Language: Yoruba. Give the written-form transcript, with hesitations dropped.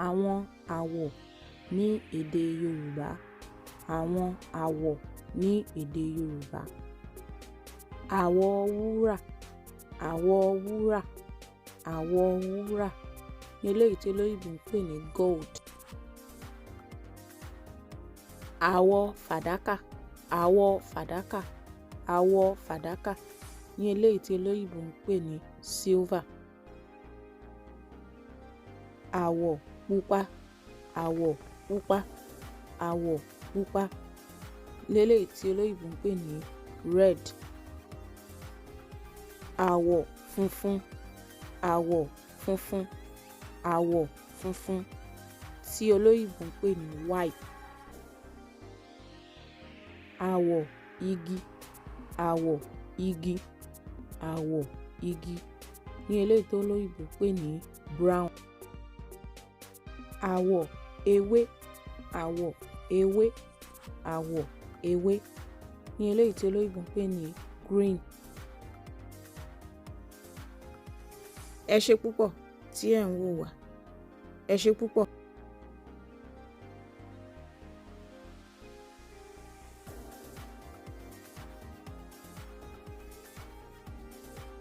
Àwọn àwọ̀ ní èdè Yorùbá. Àwọn àwọ̀ ní èdè Yorùbá. Àwọ̀ wúrà, àwọ̀ wúrà, àwọ̀ wúrà ní eléyìí tí olóyìnbó ń pè ní gold. Àwọ̀ fàdákà, àwọ̀ fàdákà, àwọ̀ fàdákà ní eléyìí tí olóyìnbó ń pè ní silver. Àwọ̀ pupa, àwọ̀ pupa, àwọ̀ pupa léléyìí tí olóyìnbó ń pè ní red. Àwọ̀ funfun, àwọ̀ funfun, àwọ̀ funfun tí olóyìnbó ń pè ní white. Àwọ̀ igi, àwọ̀ igi, àwọ̀ igi ní eléyìí tí olóyìnbó ń pè ní brown. Àwọ̀ ewé, àwọ̀ ewé, àwọ̀ ewé ní eléyìí tí olóyìnbó ń pè ní green. Ẹ ṣé púpọ̀ tí ẹ̀ ń wò wá. Ẹ ṣé púpọ̀.